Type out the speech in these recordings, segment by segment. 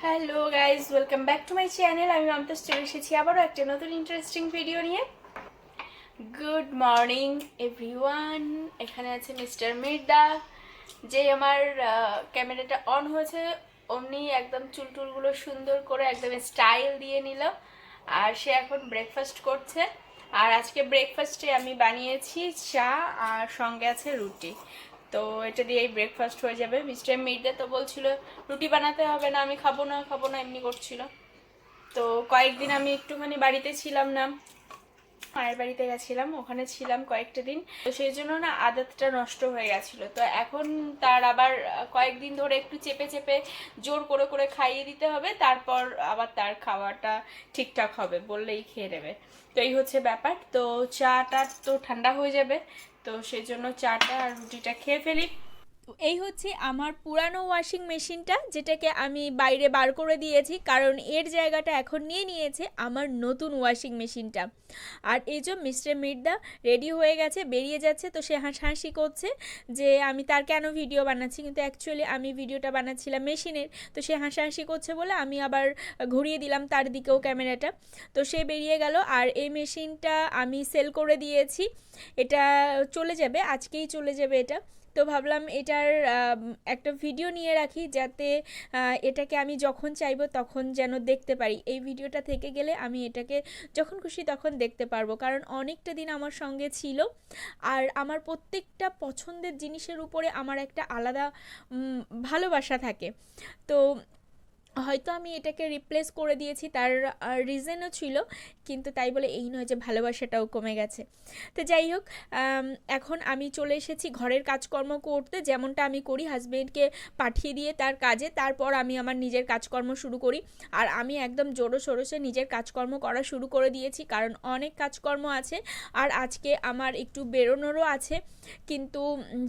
Hello guys, welcome back to my channel. আমি মামতাজ চলে এসেছি আবারও একটা নতুন ইন্টারেস্টিং ভিডিও নিয়ে। Good morning everyone. এখানে আছে মিস্টার মির্দা, যে আমার ক্যামেরাটা অন হয়েছে অমনি একদম চুলটুলগুলো সুন্দর করে একদম স্টাইল দিয়ে নিল। আর সে এখন ব্রেকফাস্ট করছে। আর আজকে ব্রেকফাস্টে আমি বানিয়েছি চা আর সঙ্গে আছে রুটি। তো এটা দিয়েই ব্রেকফাস্ট হয়ে যাবে। মিস্টার মির্দা তো বলছিল রুটি বানাতে হবে না, আমি খাবো না এমনি করছিল। তো কয়েকদিন আমি একটুখানি বাড়িতে ছিলাম না, মায়ের বাড়িতে গেছিলাম, ওখানে ছিলাম কয়েকটা দিন। তো সেই জন্য না আদতটা নষ্ট হয়ে গেছিলো। তো এখন তার আবার কয়েকদিন ধরে একটু চেপে চেপে জোর করে করে খাইয়ে দিতে হবে, তারপর আবার তার খাওয়াটা ঠিকঠাক হবে, বললেই খেয়ে নেবে। তো এই হচ্ছে ব্যাপার। তো চাটা তো ঠান্ডা হয়ে যাবে, তো সেই জন্য চাটা আর রুটিটা খেয়ে ফেলি। তো এই হচ্ছে আমার পুরানো ওয়াশিং মেশিনটা, যেটাকে আমি বাইরে বার করে দিয়েছি কারণ এর জায়গাটা এখন নিয়ে নিয়েছে আমার নতুন ওয়াশিং মেশিনটা। আর এই যে মিস্টার মির্দা রেডি হয়ে গেছে, বেরিয়ে যাচ্ছে। তো সে হাসাহাসি করছে যে আমি তার কেন ভিডিও বানাচ্ছি, কিন্তু অ্যাকচুয়ালি আমি ভিডিওটা বানাচ্ছিলাম মেশিনের। তো সে হাসাহাসি করছে বলে আমি আবার ঘুরিয়ে দিলাম তার দিকেও ক্যামেরাটা। তো সে বেরিয়ে গেল। আর এই মেশিনটা আমি সেল করে দিয়েছি, এটা চলে যাবে, আজকেই চলে যাবে এটা। তো ভাবলাম এটার একটা ভিডিও নিয়ে রাখি, যাতে এটাকে আমি যখন চাইবো তখন যেন দেখতে পারি। এই ভিডিওটা থেকে গেলে আমি এটাকে যখন খুশি তখন দেখতে পারবো, কারণ অনেকটা দিন আমার সঙ্গে ছিল। আর আমার প্রত্যেকটা পছন্দের জিনিসের উপরে আমার একটা আলাদা ভালোবাসা থাকে। তো হয়তো আমি এটাকে রিপ্লেস করে দিয়েছি, তার রিজনও ছিল, কিন্তু তাই বলে এই নয় যে ভালোবাসাটাও কমে গেছে। তো যাই হোক, এখন আমি চলে এসেছি ঘরের কাজকর্ম করতে, যেমনটা আমি করি হাজবেন্ডকে পাঠিয়ে দিয়ে তার কাজে, তারপর আমি আমার নিজের কাজকর্ম শুরু করি। আর আমি একদম জোরো সোরোসে নিজের কাজকর্ম করা শুরু করে দিয়েছি, কারণ অনেক কাজকর্ম আছে। আর আজকে আমার একটু বেরোনোরও আছে, কিন্তু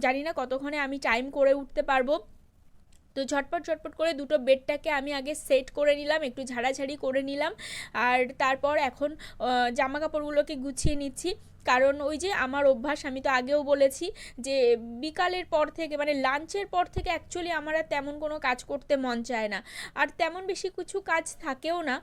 জানি না কতক্ষণে আমি টাইম করে উঠতে পারবো। তো ঝটপট ঝটপট করে দুটো বেডটাকে আমি আগে সেট করে নিলাম, একটু ঝাড়াঝাড়ি করে নিলাম। আর তারপর এখন জামা কাপড়গুলোকে গুছিয়ে নিচ্ছি, কারণ ওই যে আমার অভ্যাস, আমি তো আগেও বলেছি যে বিকালের পর থেকে মানে লাঞ্চের পর থেকে অ্যাকচুয়ালি আমার আর তেমন কোনো কাজ করতে মন চায় না। আর তেমন বেশি কিছু কাজ থাকেও না,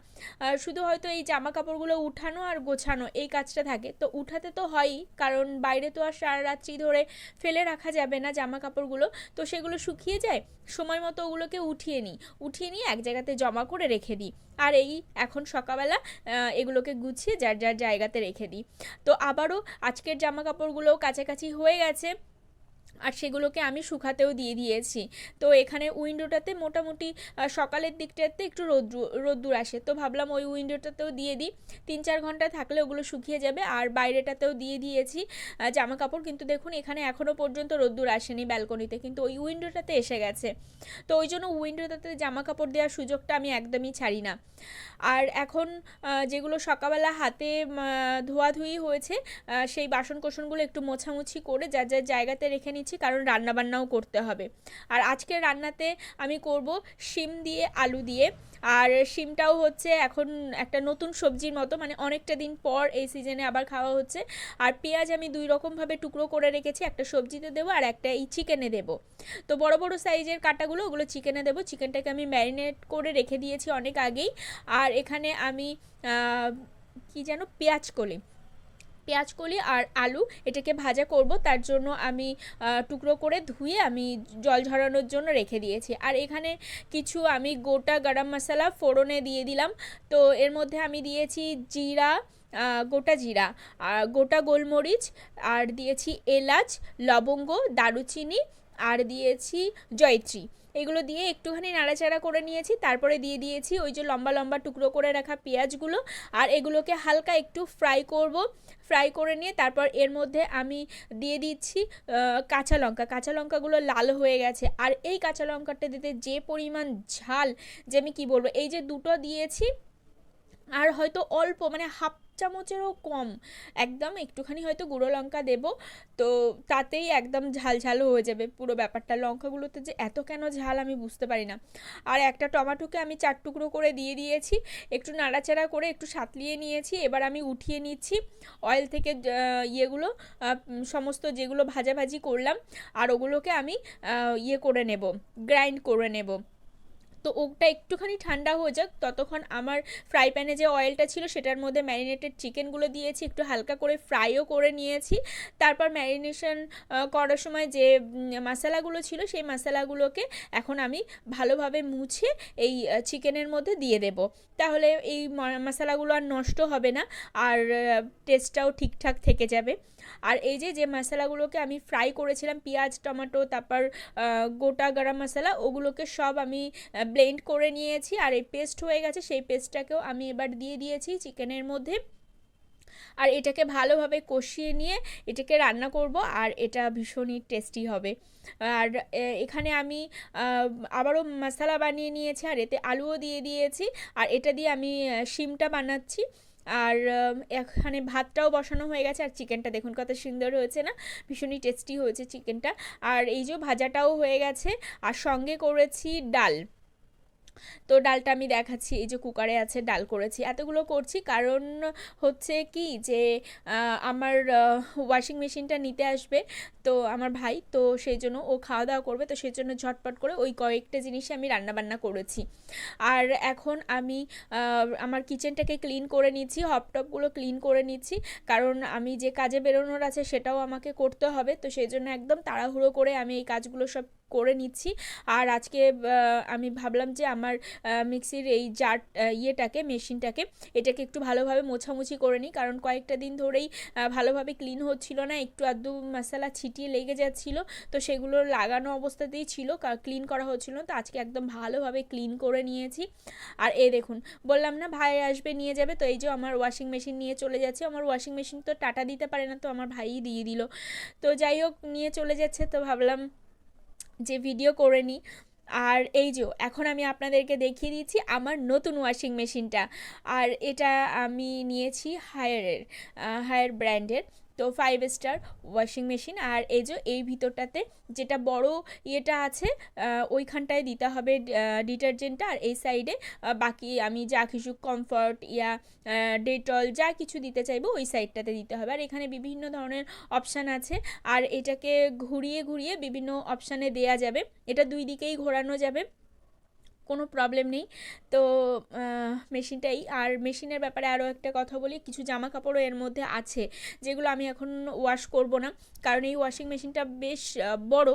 শুধু হয়তো এই জামা কাপড়গুলো উঠানো আর গোছানো এই কাজটা থাকে। তো উঠাতে তো হয়ই, কারণ বাইরে তো আর সারা রাত্রি ধরে ফেলে রাখা যাবে না জামা কাপড়গুলো। তো সেগুলো শুকিয়ে যায়, সময় মতো ওগুলোকে উঠিয়ে নিয়ে এক জায়গাতে জমা করে রেখে দিই। আর এই এখন সকালবেলা এগুলোকে গুছিয়ে যার যার জায়গাতে রেখে দিই। তো আবারও আজকের জামা কাপড়গুলোও কাছাকাছি হয়ে গেছে, আর সেগুলোকে আমি শুকাতেও দিয়ে দিয়েছি। তো এখানে উইন্ডোটাতে মোটামুটি সকালের দিকটাতে একটু রোদ্দুর আসে, তো ভাবলাম ওই উইন্ডোটাতেও দিয়ে দিই, 3-4 ঘন্টা থাকলে ওগুলো শুকিয়ে যাবে। আর বাইরেটাতেও দিয়ে দিয়েছি জামা কাপড়, কিন্তু দেখুন এখানে এখনও পর্যন্ত রোদ্দুর আসেনি ব্যালকনিতে, কিন্তু ওই উইন্ডোটাতে এসে গেছে। তো ওই জন্য উইন্ডোটাতে জামা কাপড় দেওয়ার সুযোগটা আমি একদমই ছাড়ি না। আর এখন যেগুলো সকালবেলা হাতে ধোয়াধুয়ি হয়েছে, সেই বাসন কোসনগুলো একটু মোছামুছি করে যার যার জায়গাতে রেখে নিচ্ছি, কারণ রান্নাবান্নাও করতে হবে। আর আজকের রান্নাতে আমি করব শিম দিয়ে আলু দিয়ে। আর শিমটাও হচ্ছে এখন একটা নতুন সবজির মতো, মানে অনেকটা দিন পর এই সিজনে আবার খাওয়া হচ্ছে। আর পেঁয়াজ আমি 2 রকমভাবে টুকরো করে রেখেছি, একটা সবজিতে দেবো আর একটা এই চিকেনে দেবো। তো বড় বড় সাইজের কাটাগুলো ওগুলো চিকেনে দেবো। চিকেনটাকে আমি ম্যারিনেট করে রেখে দিয়েছি অনেক আগেই। আর এখানে আমি কি যেন পেঁয়াজকলি আর আলু এটাকে ভাজা করব, তার জন্য আমি টুকরো করে ধুয়ে আমি জল ঝরানোর জন্য রেখে দিয়েছি। আর এখানে কিছু আমি গোটা গরম মশলা ফোড়নে দিয়ে দিলাম। তো এর মধ্যে আমি দিয়েছি জিরা, গোটা জিরা, আর গোটা গোলমরিচ, আর দিয়েছি এলাচ, লবঙ্গ, দারুচিনি, আর দিয়েছি জয়ত্রী। এগুলো দিয়ে একটুখানি নাড়াচাড়া করে নিয়েছি, তারপরে দিয়ে দিয়েছি ওই যে লম্বা লম্বা টুকরো করে রাখা পেঁয়াজগুলো। আর এগুলোকে হালকা একটু ফ্রাই করে নিয়ে তারপর এর মধ্যে আমি দিয়ে দিচ্ছি কাঁচা লঙ্কাগুলো লাল হয়ে গেছে। আর এই কাঁচা লঙ্কাটা দিতে যে পরিমাণ ঝাল, যে আমি কী বলবো, এই যে দুটো দিয়েছি আর হয়তো অল্প মানে হাফ চামচেরও কম, একদম একটুখানি হয়তো গুঁড়ো লঙ্কা দেব, তো তাতেই একদম ঝাল ঝাল হয়ে যাবে পুরো ব্যাপারটা। লঙ্কাগুলোতে যে এত কেন ঝাল আমি বুঝতে পারি না। আর একটা টমেটোকে আমি 4 টুকরো করে দিয়ে দিয়েছি, একটু নাড়াচাড়া করে একটু সাতলিয়ে নিয়েছি। এবার আমি উঠিয়ে নিচ্ছি অয়েল থেকে ইয়েগুলো, সমস্ত যেগুলো ভাজাভাজি করলাম, আর ওগুলোকে আমি ইয়ে করে নেব, গ্রাইন্ড করে নেব। তো ওটা একটুখানি ঠান্ডা হয়ে যাক, ততক্ষণ আমার ফ্রাই প্যানে যে অয়েলটা ছিল সেটার মধ্যে ম্যারিনেটেড চিকেনগুলো দিয়েছি, একটু হালকা করে ফ্রাইও করে নিয়েছি। তারপর ম্যারিনেশন করার সময় যে মশলাগুলো ছিল সেই মশলাগুলোকে এখন আমি ভালোভাবে মুছে এই চিকেনের মধ্যে দিয়ে দেব। তাহলে এই মশলাগুলো আর নষ্ট হবে না, আর টেস্টটাও ঠিকঠাক থেকে যাবে। আর এই যে মশলাগুলোকে আমি ফ্রাই করেছিলাম, পেঁয়াজ, টমেটো, তারপর গোটা গরম মশলা, ওগুলোকে সব আমি ব্লেন্ড করে নিয়েছি, আর এই পেস্ট হয়ে গেছে, সেই পেস্টটাকেও আমি এবার দিয়ে দিয়েছি চিকেনের মধ্যে। আর এটাকে ভালোভাবে কষিয়ে নিয়ে এটাকে রান্না করব, আর এটা ভীষণই টেস্টি হবে। আর এখানে আমি আবারও মশলা বানিয়ে নিয়েছি, আর এতে আলুও দিয়ে দিয়েছি, আর এটা দিয়ে আমি শিমটা বানাচ্ছি। আর এখানে ভাতটাও বসানো হয়ে গেছে, আর চিকেনটা দেখুন কত সুন্দর হয়েছে না, ভীষণই টেস্টি হয়েছে চিকেনটা। আর এই যে ভাজাটাও হয়ে গেছে, আর সঙ্গে করেছি ডাল। তো ডালটা আমি দেখাচ্ছি, এই যে কুকারে আছে, ডাল করেছি। এতগুলো করছি কারণ হচ্ছে কি যে আমার ওয়াশিং মেশিনটা নিতে আসবে তো আমার ভাই, তো সেই জন্য ও খাওয়া দাওয়া করবে, তো সেই জন্য ঝটপট করে ওই কয়েকটা জিনিসই আমি রান্নাবান্না করেছি। আর এখন আমি আমার কিচেনটাকে ক্লিন করে নিচ্ছি, হপটপগুলো ক্লিন করে নিচ্ছি, কারণ আমি যে কাজে বেরোনোর আছে সেটাও আমাকে করতে হবে, তো সেই জন্য একদম তাড়াহুড়ো করে আমি এই কাজগুলো সব করে নিচ্ছি। আর আজকে আমি ভাবলাম যে আমার মিক্সির এই জার মেশিনটাকে এটাকে একটু ভালোভাবে মোছামুছি করে নিই, কারণ কয়েকটা দিন ধরেই ভালোভাবে ক্লিন হচ্ছিল না, একটু আধটু মশলা ছিটিয়ে লেগে যাচ্ছিলো, তো সেগুলো লাগানো অবস্থাতেই ছিল, ক্লিন করা হচ্ছিল না। তো আজকে একদম ভালোভাবে ক্লিন করে নিয়েছি। আর এই দেখুন, বললাম না ভাই আসবে নিয়ে যাবে, তো এই যে আমার ওয়াশিং মেশিন নিয়ে চলে যাচ্ছে। আমার ওয়াশিং মেশিন তো টাটা দিতে পারে না, তো আমার ভাইই দিয়ে দিল। তো যাই হোক, নিয়ে চলে যাচ্ছে, তো ভাবলাম যে ভিডিও করে নিই। আর এই যে এখন আমি আপনাদেরকে দেখিয়ে দিচ্ছি আমার নতুন ওয়াশিং মেশিনটা। আর এটা আমি নিয়েছি হায়ার ব্র্যান্ডের, তো 5 স্টার ওয়াশিং মেশিন। আর এই যে এই ভিতরটাতে যেটা বড় ইয়েটা আছে ওইখানটায় দিতে হবে ডিটারজেন্টটা, আর এই সাইডে বাকি আমি যা কিছু কমফর্ট ডেটল যা কিছু দিতে চাইবো ওই সাইডটাতে দিতে হবে। আর এখানে বিভিন্ন ধরনের অপশান আছে, আর এটাকে ঘুরিয়ে ঘুরিয়ে বিভিন্ন অপশানে দেয়া যাবে, এটা দুই দিকেই ঘোরানো যাবে, কোনো প্রবলেম নেই। তো মেশিনটাই। আর মেশিনের ব্যাপারে আরও একটা কথা বলি, কিছু জামা কাপড়ও এর মধ্যে আছে যেগুলো আমি এখন ওয়াশ করব না, কারণ এই ওয়াশিং মেশিনটা বেশ বড়।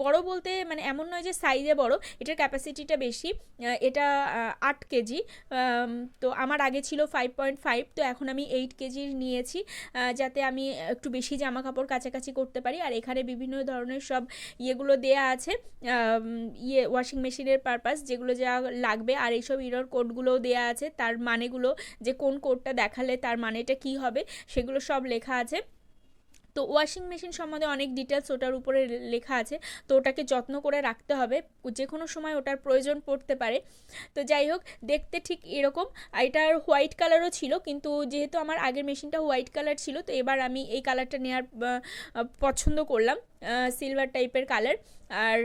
বড় বলতে মানে এমন নয় যে সাইজে বড়, এটার ক্যাপাসিটিটা বেশি। এটা 8 কেজি, তো আমার আগে ছিল 5.5, তো এখন আমি 8 কেজির নিয়েছি, যাতে আমি একটু বেশি জামা কাপড় কাছাকাছি করতে পারি। আর এখানে বিভিন্ন ধরনের সব ইয়েগুলো দেয়া আছে, ওয়াশিং মেশিনের পারপাস যেগুলো যা লাগবে, আর এইসব ইরর কোডগুলোও দেয়া আছে, তার মানেগুলো যে কোন কোডটা দেখালে তার মানেটা কি হবে সেগুলো সব লেখা আছে। তো ওয়াশিং মেশিন সম্বন্ধে অনেক ডিটেলস ওটার উপরে লেখা আছে, তো ওটাকে যত্ন করে রাখতে হবে, যে কোনো সময় ওটার প্রয়োজন পড়তে পারে। তো যাই হোক, দেখতে ঠিক এরকম। এটার হোয়াইট কালারও ছিল, কিন্তু যেহেতু আমার আগের মেশিনটা হোয়াইট কালার ছিল, তো এবার আমি এই কালারটা নেওয়ার পছন্দ করলাম, সিলভার টাইপের কালার। আর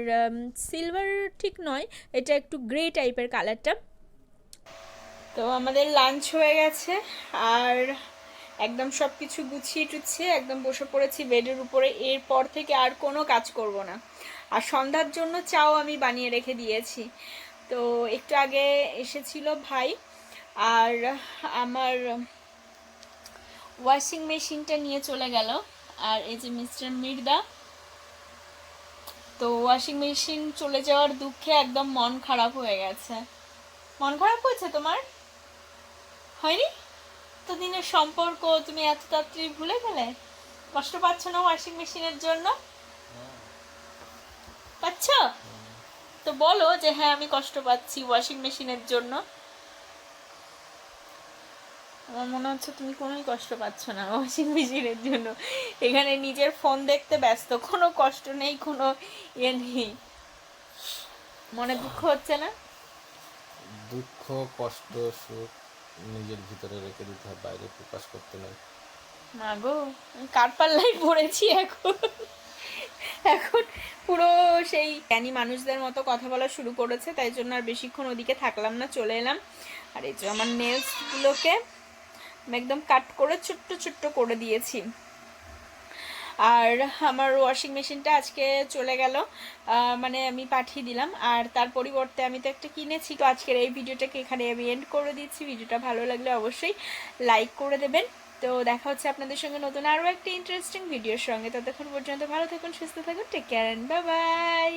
সিলভার ঠিক নয়, এটা একটু গ্রে টাইপের কালারটা। তো আমাদের লাঞ্চ হয়ে গেছে, আর একদম সব কিছু গুছিয়ে টুছিয়ে একদম বসে পড়েছি বেডের উপরে। এরপর থেকে আর কোনো কাজ করব না। আর সন্ধ্যার জন্য চাও আমি বানিয়ে রেখে দিয়েছি। তো একটু আগে এসেছিল ভাই, আর আমার ওয়াশিং মেশিনটা নিয়ে চলে গেল। আর এই যে মিস্টার মির্দা, তো ওয়াশিং মেশিন চলে যাওয়ার দুঃখে একদম মন খারাপ হয়ে গেছে। মন খারাপ হয়েছে তোমার? হয়নি? তো দিনের সম্পর্ক তুমি এত তাড়াতাড়ি ভুলে গেলে? কষ্ট পাচ্ছ না ওয়াশিং মেশিনের জন্য? পাচ্ছ? তো বলো যে হ্যাঁ আমি কষ্ট পাচ্ছি ওয়াশিং মেশিনের জন্য। আমার মনে হচ্ছে তুমি কোনোই কষ্ট পাচ্ছ না ওয়াশিং মেশিনের জন্য, এখানে নিজের ফোন দেখতে ব্যস্ত, কোনো কষ্ট নেই, কোনো ইয়ে নেই। মনে দুঃখ হচ্ছে না? দুঃখ, কষ্ট, সুখ নিজের ভিতরে রেখে দিতে হয়, বাইরে প্রকাশ করতে নেই। মা গো, আমি কার পাল্লাই পড়েছি এখন। এখন পুরো সেই জ্ঞানী মানুষদের মতো কথা বলা শুরু করেছে, তাই জন্য আর বেশিক্ষণ ওদিকে থাকলাম না, চলে এলাম। আর এই যে আমার নেলসগুলোকে একদম কাট করে ছোট্ট ছোট্ট করে দিয়েছি। আর আমার ওয়াশিং মেশিনটা আজকে চলে গেল, মানে আমি পাঠিয়ে দিলাম। আর তার পরিবর্তে আমি তো একটা কিনেছি। তো আজকের এই ভিডিওটাকে এখানে আমি এন্ড করে দিচ্ছি। ভিডিওটা ভালো লাগলে অবশ্যই লাইক করে দেবেন। তো দেখা হচ্ছে আপনাদের সঙ্গে নতুন আরও একটা ইন্টারেস্টিং ভিডিওর সঙ্গে। ততক্ষণ পর্যন্ত ভালো থাকুন, সুস্থ থাকুন, take care and bye by.